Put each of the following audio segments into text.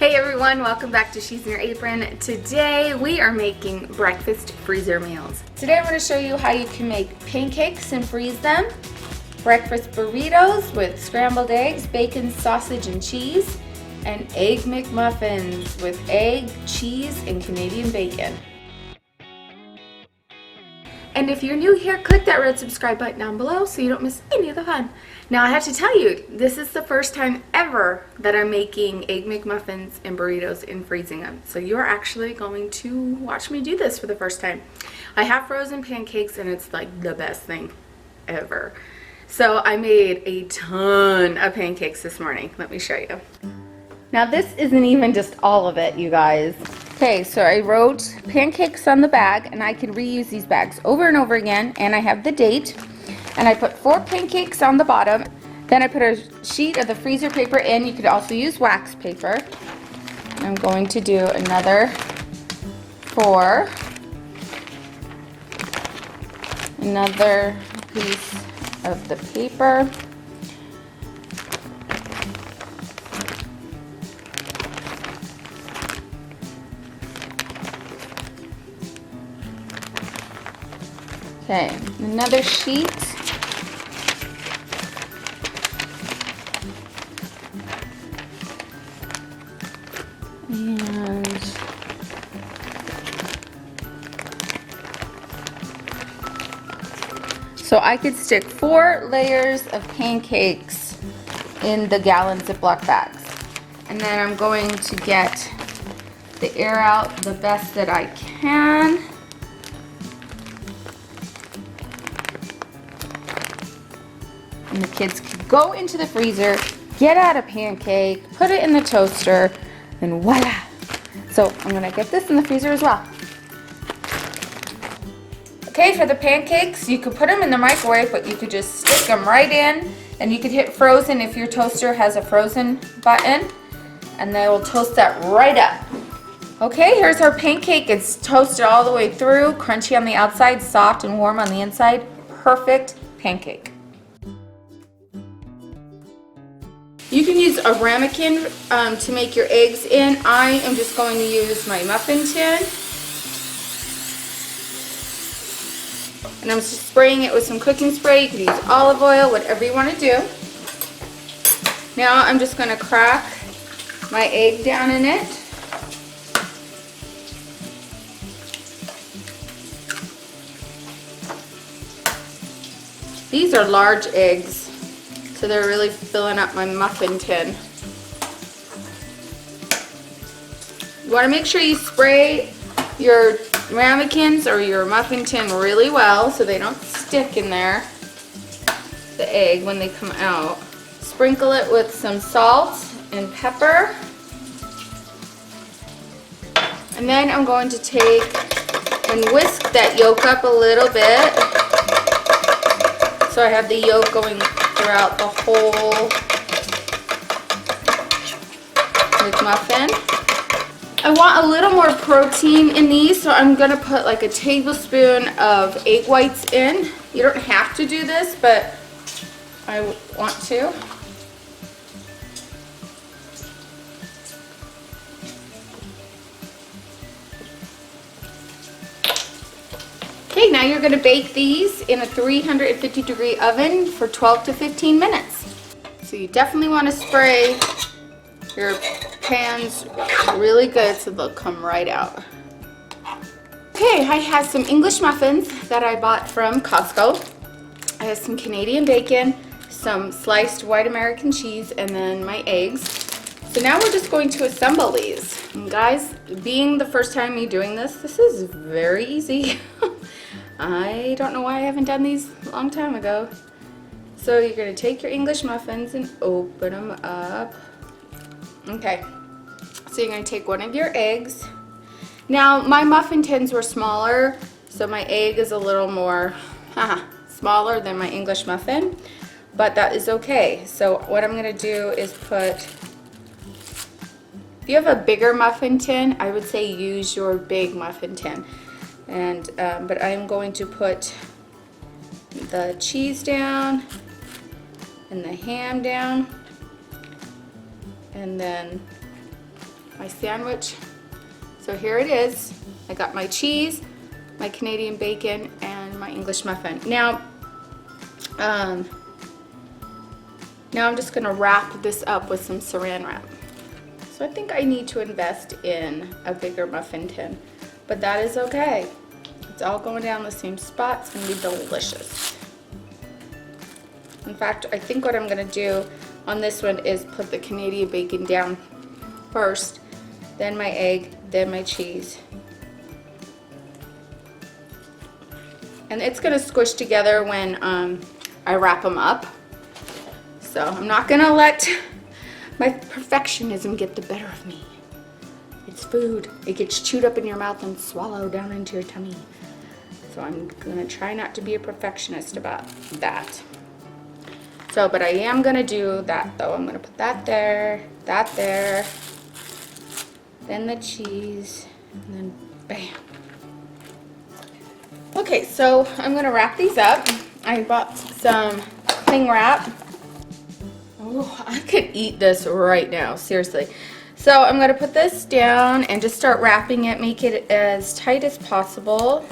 Hey everyone, welcome back to She's in Your Apron. Today we are making breakfast freezer meals. Today I'm going to show you how you can make pancakes and freeze them, breakfast burritos with scrambled eggs, bacon, sausage, and cheese, and egg McMuffins with egg, cheese, and Canadian bacon. And if you're new here, click that red subscribe button down below so you don't miss any of the fun. Now I have to tell you, this is the first time ever that I'm making egg McMuffins and burritos and freezing them. So you're actually going to watch me do this for the first time. I have frozen pancakes and it's like the best thing ever. So I made a ton of pancakes this morning. Let me show you. Now this isn't even just all of it, you guys. Okay, so I wrote pancakes on the bag, and I can reuse these bags over and over again, and I have the date. And I put 4 pancakes on the bottom. Then I put a sheet of the freezer paper in. You could also use wax paper. I'm going to do another 4. Another piece of the paper. Okay, another sheet. And so I could stick 4 layers of pancakes in the gallon Ziploc bags. And then I'm going to get the air out the best that I can. And the kids can go into the freezer, get out a pancake, put it in the toaster, and voila! So I'm gonna get this in the freezer as well. Okay, for the pancakes, you could put them in the microwave, but you could just stick them right in, and you could hit frozen if your toaster has a frozen button, and they will toast that right up. Okay, here's our pancake. It's toasted all the way through, crunchy on the outside, soft and warm on the inside. Perfect pancake. You can use a ramekin to make your eggs in. I am just going to use my muffin tin. And I'm just spraying it with some cooking spray. You can use olive oil, whatever you want to do. Now I'm just going to crack my egg down in it. These are large eggs, so they're really filling up my muffin tin. You want to make sure you spray your ramekins or your muffin tin really well so they don't stick in there, the egg, when they come out. Sprinkle it with some salt and pepper. And then I'm going to take and whisk that yolk up a little bit so I have the yolk going throughout the whole McMuffin. I want a little more protein in these, so I'm going to put like a tablespoon of egg whites in. You don't have to do this, but I want to. Okay, now you're going to bake these in a 350-degree oven for 12 to 15 minutes. So you definitely want to spray your pans really good so they'll come right out. Okay, I have some English muffins that I bought from Costco. I have some Canadian bacon, some sliced white American cheese, and then my eggs. So now we're just going to assemble these. And guys, being the first time me doing this, this is very easy. I don't know why I haven't done these a long time ago. So you're going to take your English muffins and open them up. Okay, so you're going to take one of your eggs. Now my muffin tins were smaller, so my egg is a little more smaller than my English muffin, but that is okay. So what I'm going to do is put, if you have a bigger muffin tin, I would say use your big muffin tin. And but I'm going to put the cheese down and the ham down, and then my sandwich. So here it is. I got my cheese, my Canadian bacon, and my English muffin. Now I'm just gonna wrap this up with some saran wrap. So I think I need to invest in a bigger muffin tin, but that is okay. It's all going down the same spot. It's gonna be delicious. In fact, I think what I'm gonna do on this one is put the Canadian bacon down first, then my egg, then my cheese. And it's gonna squish together when I wrap them up. So I'm not gonna let my perfectionism get the better of me. It's food. It gets chewed up in your mouth and swallowed down into your tummy. So I'm gonna try not to be a perfectionist about that. So, but I am gonna do that though. I'm gonna put that there, then the cheese, and then bam. Okay, so I'm gonna wrap these up. I bought some cling wrap. Oh, I could eat this right now, seriously. So I'm gonna put this down and just start wrapping it, make it as tight as possible.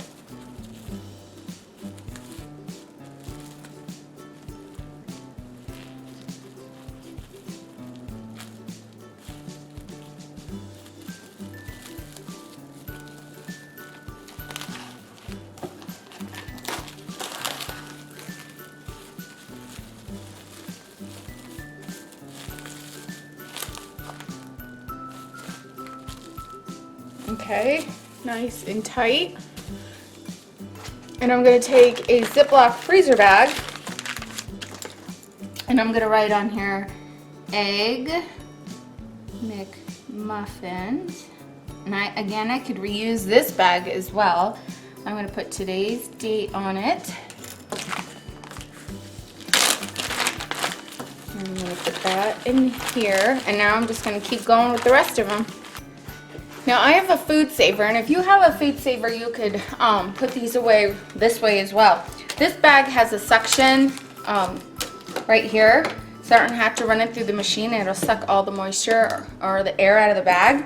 Okay, nice and tight. And I'm going to take a Ziploc freezer bag and I'm going to write on here egg McMuffins. And I could reuse this bag as well. I'm going to put today's date on it. I'm going to put that in here. And now I'm just going to keep going with the rest of them. Now I have a food saver, and if you have a food saver, you could put these away this way as well. This bag has a suction right here, so I don't have to run it through the machine. It'll suck all the moisture or the air out of the bag.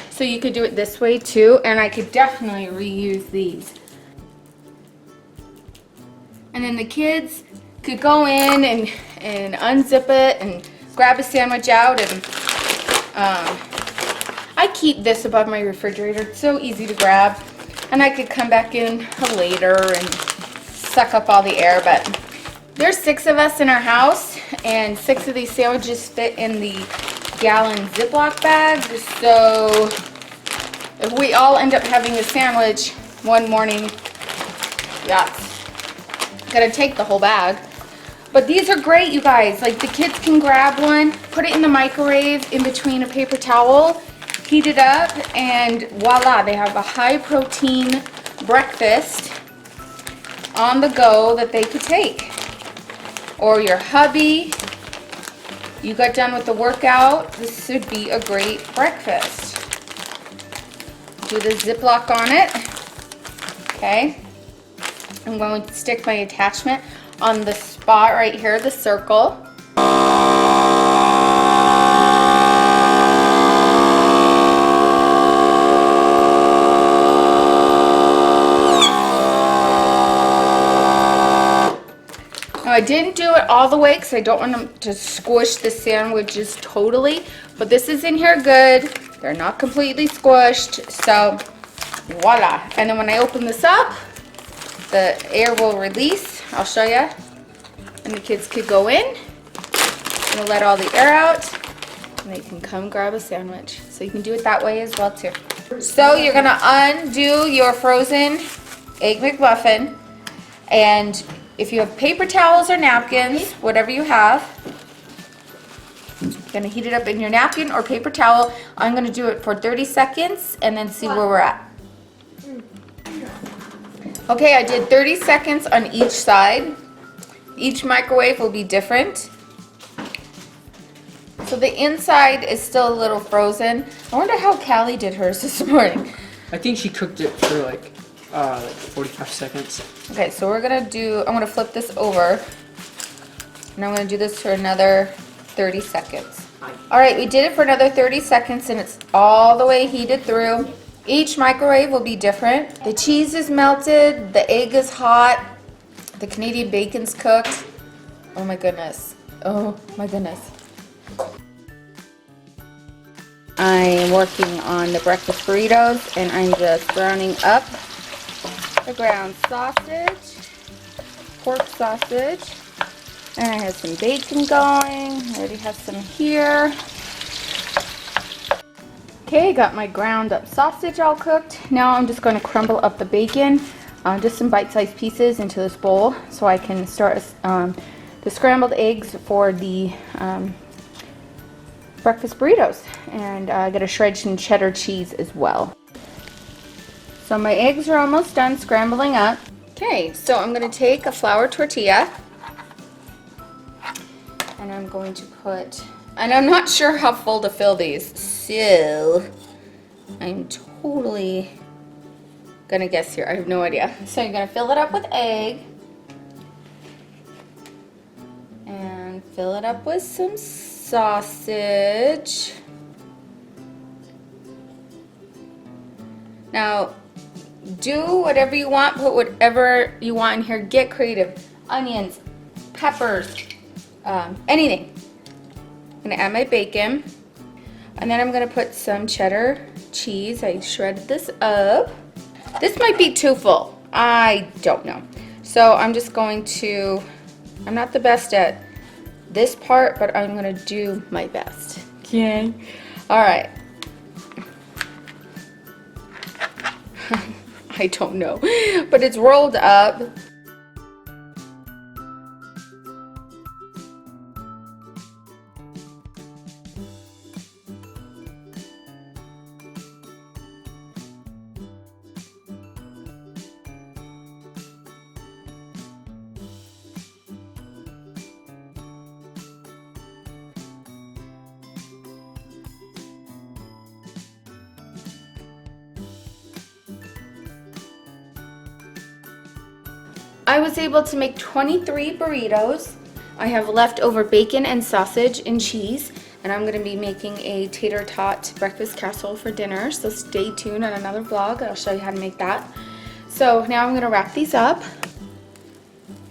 So you could do it this way too, and I could definitely reuse these. And then the kids could go in and unzip it and grab a sandwich out, and I keep this above my refrigerator. It's so easy to grab, and I could come back in later and suck up all the air. But there's 6 of us in our house, and 6 of these sandwiches fit in the gallon Ziploc bag. So if we all end up having a sandwich one morning, that's gonna take the whole bag. But these are great, you guys. Like, the kids can grab one, put it in the microwave in between a paper towel, heat it up, and voila, they have a high protein breakfast on the go that they could take. Or your hubby, you got done with the workout, this would be a great breakfast. Do the Ziploc on it. Okay, I'm going to stick my attachment on the spot right here, the circle. I didn't do it all the way because I don't want them to squish the sandwiches totally, but this is in here good. They're not completely squished, so voila. And then when I open this up, the air will release. I'll show you. And the kids could go in and let all the air out, and they can come grab a sandwich. So you can do it that way as well too. So you're gonna undo your frozen Egg McMuffin, and if you have paper towels or napkins, whatever you have, you're gonna heat it up in your napkin or paper towel. I'm gonna do it for 30 seconds and then see where we're at. Okay, I did 30 seconds on each side. Each microwave will be different. So the inside is still a little frozen. I wonder how Callie did hers this morning. I think she cooked it for like 45 seconds. Okay, so we're gonna I'm gonna flip this over, and I'm gonna do this for another 30 seconds. All right, we did it for another 30 seconds and it's all the way heated through. Each microwave will be different. The cheese is melted, the egg is hot, the Canadian bacon's cooked. Oh my goodness. Oh my goodness. I am working on the breakfast burritos and I'm just browning up the ground sausage, pork sausage, and I have some bacon going. I already have some here. Okay, got my ground up sausage all cooked. Now I'm just going to crumble up the bacon, just some bite-sized pieces into this bowl so I can start the scrambled eggs for the breakfast burritos, and get a shred some cheddar cheese as well. So my eggs are almost done scrambling up. Okay, so I'm going to take a flour tortilla and I'm going to put, and I'm not sure how full to fill these, so I'm totally gonna guess here. I have no idea. So you're gonna fill it up with egg and fill it up with some sausage. Now, do whatever you want, put whatever you want in here, get creative. Onions, peppers, anything. I'm gonna add my bacon, and then I'm gonna put some cheddar cheese. I shredded this up. This might be too full, I don't know. So I'm just going to, I'm not the best at this part, but I'm gonna do my best. Okay. All right. I don't know, but it's rolled up. I was able to make 23 burritos. I have leftover bacon and sausage and cheese, and I'm going to be making a tater tot breakfast casserole for dinner, so stay tuned on another vlog. I'll show you how to make that. So now I'm going to wrap these up.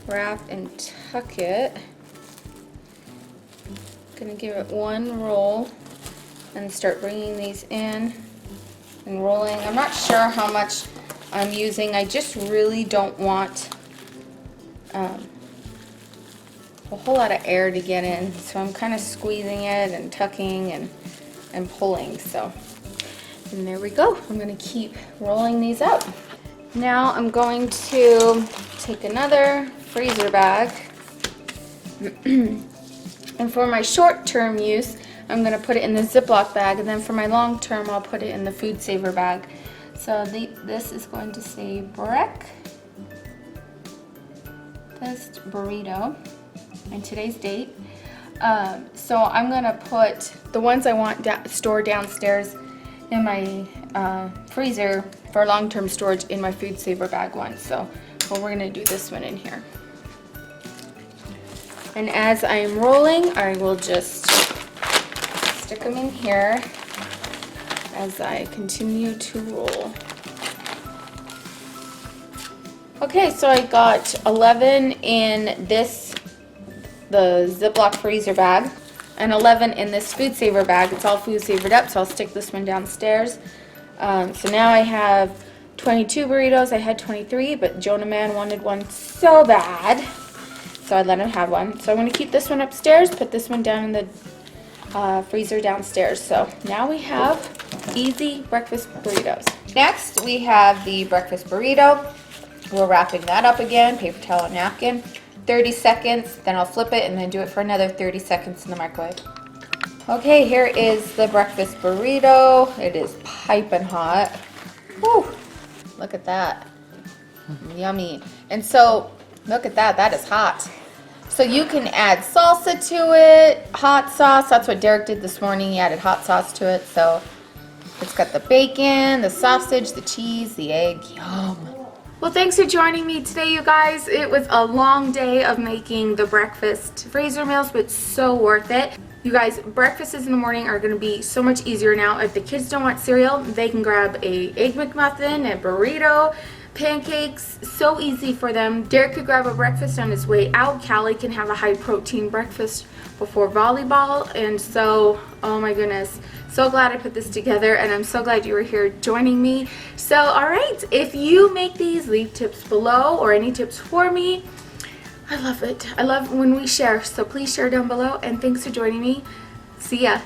Wrap and tuck it. Going to give it one roll and start bringing these in and rolling. I'm not sure how much I'm using. I just really don't want a whole lot of air to get in, so I'm kind of squeezing it and tucking and pulling. So, and there we go. I'm going to keep rolling these up. Now I'm going to take another freezer bag and for my short-term use I'm going to put it in the Ziploc bag, and then for my long-term I'll put it in the food saver bag. So this is going to say breakfast burrito and today's date. So I'm gonna put the ones I want stored downstairs in my freezer for long-term storage in my food saver bag one. So we're gonna do this one in here. And as I'm rolling, I will just stick them in here as I continue to roll. Okay, so I got 11 in the Ziploc freezer bag, and 11 in this food saver bag. It's all food savored up, so I'll stick this one downstairs. So now I have 22 burritos. I had 23, but Jonah Man wanted one so bad, so I let him have one. So I'm going to keep this one upstairs, put this one down in the freezer downstairs. So now we have easy breakfast burritos. Next, we have the breakfast burrito. We're wrapping that up again, paper towel and napkin. 30 seconds, then I'll flip it and then do it for another 30 seconds in the microwave. Okay, here is the breakfast burrito. It is piping hot. Whew, look at that. Yummy. And so, look at that, that is hot. So you can add salsa to it, hot sauce. That's what Derek did this morning. He added hot sauce to it. So it's got the bacon, the sausage, the cheese, the egg. Yum. Well, thanks for joining me today, you guys. It was a long day of making the breakfast freezer meals, but so worth it. You guys, breakfasts in the morning are going to be so much easier now. If the kids don't want cereal, they can grab a Egg McMuffin, a burrito, pancakes. So easy for them. Derek could grab a breakfast on his way out. Callie can have a high protein breakfast before volleyball. And so, oh my goodness, so glad I put this together, and I'm so glad you were here joining me. So, all right, if you make these, leave tips below or any tips for me. I love it. I love when we share, so please share down below, and thanks for joining me. See ya.